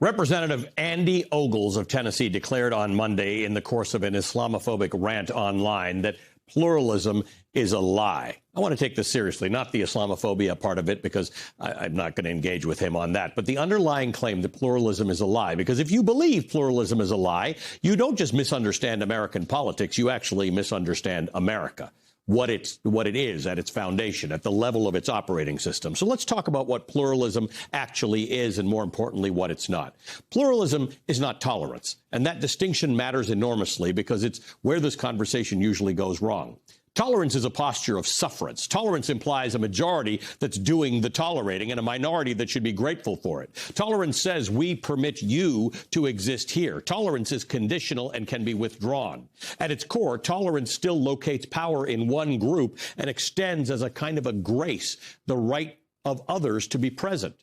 Representative Andy Ogles of Tennessee declared on Monday in the course of an Islamophobic rant online that pluralism is a lie. I want to take this seriously, not the Islamophobia part of it, because I'm not going to engage with him on that, but the underlying claim that pluralism is a lie. Because if you believe pluralism is a lie, you don't just misunderstand American politics, you actually misunderstand America. What it is at its foundation, at the level of its operating system. So let's talk about what pluralism actually is, and more importantly, what it's not. Pluralism is not tolerance, and that distinction matters enormously because it's where this conversation usually goes wrong. Tolerance is a posture of sufferance. Tolerance implies a majority that's doing the tolerating and a minority that should be grateful for it. Tolerance says we permit you to exist here. Tolerance is conditional and can be withdrawn. At its core, tolerance still locates power in one group and extends as a kind of a grace the right of others to be present.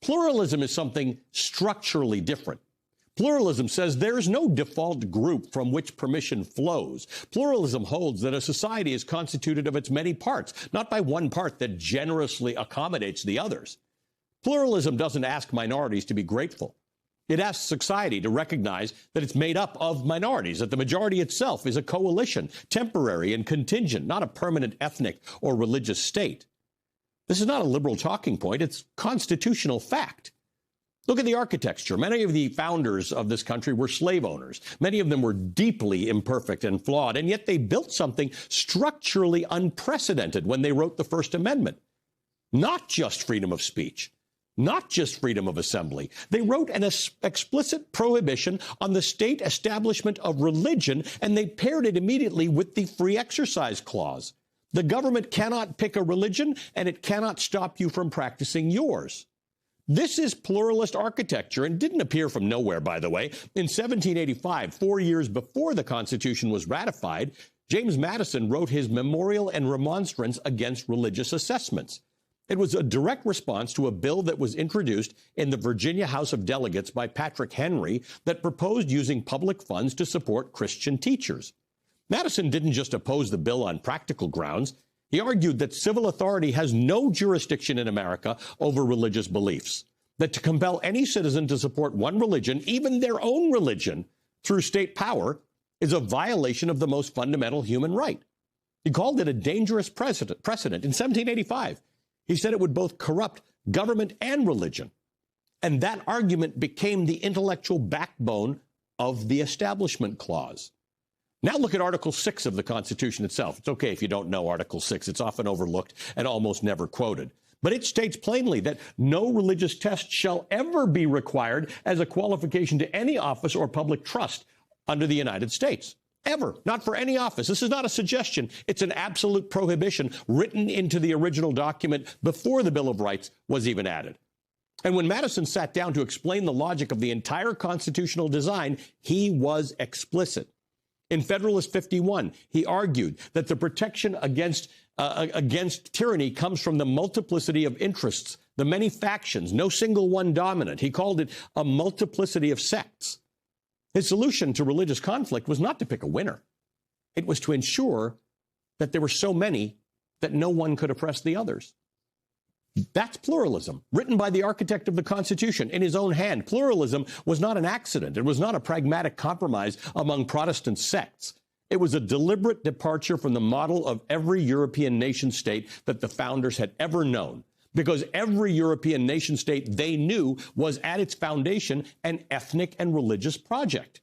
Pluralism is something structurally different. Pluralism says there is no default group from which permission flows. Pluralism holds that a society is constituted of its many parts, not by one part that generously accommodates the others. Pluralism doesn't ask minorities to be grateful. It asks society to recognize that it's made up of minorities, that the majority itself is a coalition, temporary and contingent, not a permanent ethnic or religious state. This is not a liberal talking point. It's constitutional fact. Look at the architecture. Many of the founders of this country were slave owners. Many of them were deeply imperfect and flawed, and yet they built something structurally unprecedented when they wrote the First Amendment. Not just freedom of speech, not just freedom of assembly. They wrote an explicit prohibition on the state establishment of religion, and they paired it immediately with the Free Exercise Clause. The government cannot pick a religion, and it cannot stop you from practicing yours. This is pluralist architecture and didn't appear from nowhere, by the way. In 1785, 4 years before the Constitution was ratified, James Madison wrote his Memorial and Remonstrance against religious assessments. It was a direct response to a bill that was introduced in the Virginia House of Delegates by Patrick Henry that proposed using public funds to support Christian teachers. Madison didn't just oppose the bill on practical grounds. He argued that civil authority has no jurisdiction in America over religious beliefs, that to compel any citizen to support one religion, even their own religion, through state power is a violation of the most fundamental human right. He called it a dangerous precedent in 1785. He said it would both corrupt government and religion. And that argument became the intellectual backbone of the Establishment Clause. Now look at Article 6 of the Constitution itself. It's okay if you don't know Article 6. It's often overlooked and almost never quoted. But it states plainly that no religious test shall ever be required as a qualification to any office or public trust under the United States. Ever. Not for any office. This is not a suggestion. It's an absolute prohibition written into the original document before the Bill of Rights was even added. And when Madison sat down to explain the logic of the entire constitutional design, he was explicit. In Federalist 51, he argued that the protection against tyranny comes from the multiplicity of interests, the many factions, no single one dominant. He called it a multiplicity of sects. His solution to religious conflict was not to pick a winner. It was to ensure that there were so many that no one could oppress the others. That's pluralism, written by the architect of the Constitution in his own hand. Pluralism was not an accident. It was not a pragmatic compromise among Protestant sects. It was a deliberate departure from the model of every European nation state that the founders had ever known, because every European nation state they knew was at its foundation an ethnic and religious project.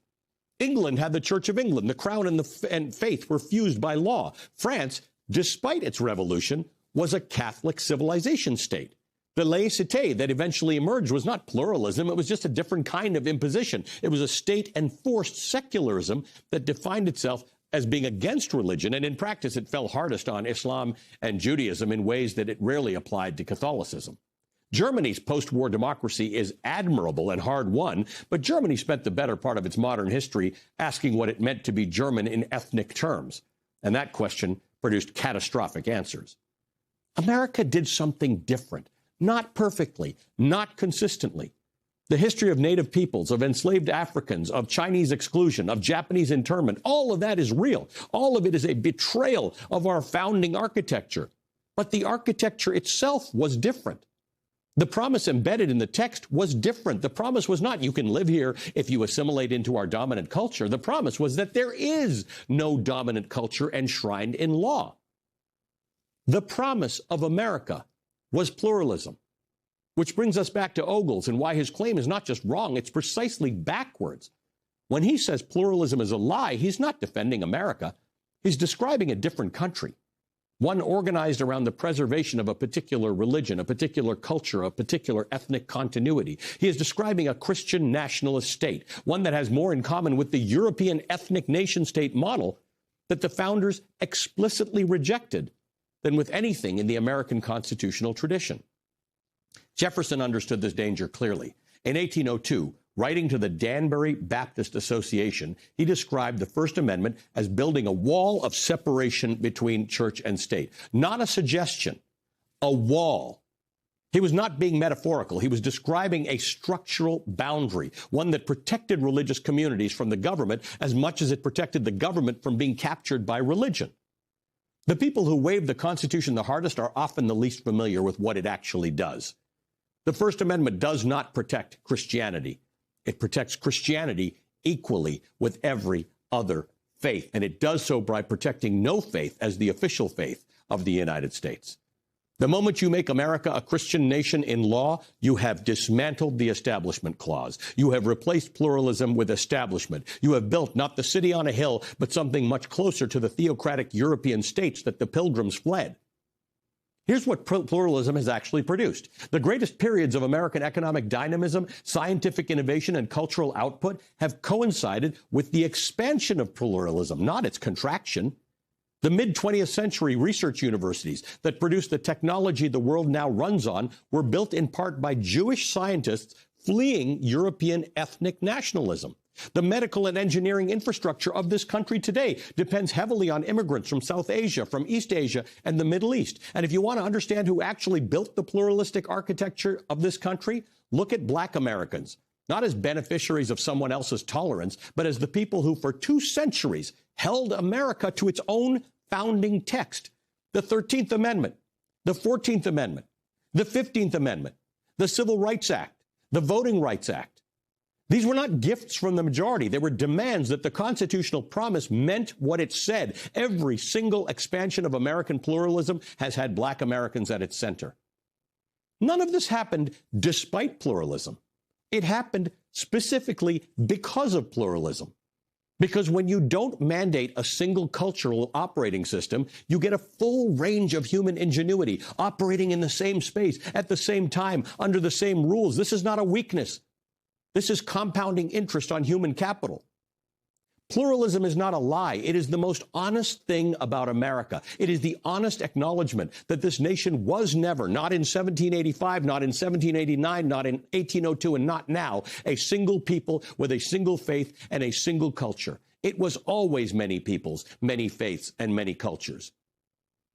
England had the Church of England. The crown and faith were fused by law. France, despite its revolution, was a Catholic civilization state. The laïcité that eventually emerged was not pluralism. It was just a different kind of imposition. It was a state-enforced secularism that defined itself as being against religion, and in practice it fell hardest on Islam and Judaism in ways that it rarely applied to Catholicism. Germany's post-war democracy is admirable and hard-won, but Germany spent the better part of its modern history asking what it meant to be German in ethnic terms, and that question produced catastrophic answers. America did something different, not perfectly, not consistently. The history of native peoples, of enslaved Africans, of Chinese exclusion, of Japanese internment, all of that is real. All of it is a betrayal of our founding architecture. But the architecture itself was different. The promise embedded in the text was different. The promise was not, you can live here if you assimilate into our dominant culture. The promise was that there is no dominant culture enshrined in law. The promise of America was pluralism, which brings us back to Ogles and why his claim is not just wrong, it's precisely backwards. When he says pluralism is a lie, he's not defending America. He's describing a different country, one organized around the preservation of a particular religion, a particular culture, a particular ethnic continuity. He is describing a Christian nationalist state, one that has more in common with the European ethnic nation-state model that the founders explicitly rejected than with anything in the American constitutional tradition. Jefferson understood this danger clearly. In 1802, writing to the Danbury Baptist Association, he described the First Amendment as building a wall of separation between church and state. Not a suggestion, a wall. He was not being metaphorical. He was describing a structural boundary, one that protected religious communities from the government as much as it protected the government from being captured by religion. The people who wave the Constitution the hardest are often the least familiar with what it actually does. The First Amendment does not protect Christianity. It protects Christianity equally with every other faith, and it does so by protecting no faith as the official faith of the United States. The moment you make America a Christian nation in law, you have dismantled the Establishment Clause. You have replaced pluralism with establishment. You have built not the city on a hill, but something much closer to the theocratic European states that the Pilgrims fled. Here's what pluralism has actually produced. The greatest periods of American economic dynamism, scientific innovation, and cultural output have coincided with the expansion of pluralism, not its contraction. The mid-20th century research universities that produced the technology the world now runs on were built in part by Jewish scientists fleeing European ethnic nationalism. The medical and engineering infrastructure of this country today depends heavily on immigrants from South Asia, from East Asia, and the Middle East. And if you want to understand who actually built the pluralistic architecture of this country, look at Black Americans, not as beneficiaries of someone else's tolerance, but as the people who for 2 centuries held America to its own founding text. The 13th Amendment, the 14th Amendment, the 15th Amendment, the Civil Rights Act, the Voting Rights Act. These were not gifts from the majority. They were demands that the constitutional promise meant what it said. Every single expansion of American pluralism has had Black Americans at its center. None of this happened despite pluralism. It happened specifically because of pluralism. Because when you don't mandate a single cultural operating system, you get a full range of human ingenuity operating in the same space, at the same time, under the same rules. This is not a weakness. This is compounding interest on human capital. Pluralism is not a lie. It is the most honest thing about America. It is the honest acknowledgement that this nation was never, not in 1785, not in 1789, not in 1802, and not now, a single people with a single faith and a single culture. It was always many peoples, many faiths, and many cultures.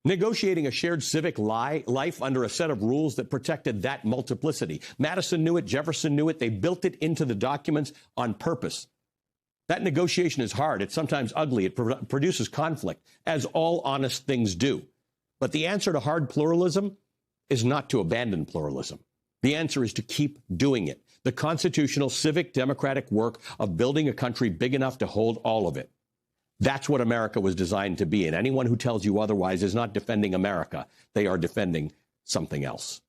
Negotiating a shared civic life under a set of rules that protected that multiplicity. Madison knew it, Jefferson knew it, they built it into the documents on purpose. That negotiation is hard, it's sometimes ugly, it produces conflict, as all honest things do. But the answer to hard pluralism is not to abandon pluralism. The answer is to keep doing it. The constitutional, civic, democratic work of building a country big enough to hold all of it. That's what America was designed to be, and anyone who tells you otherwise is not defending America. They are defending something else.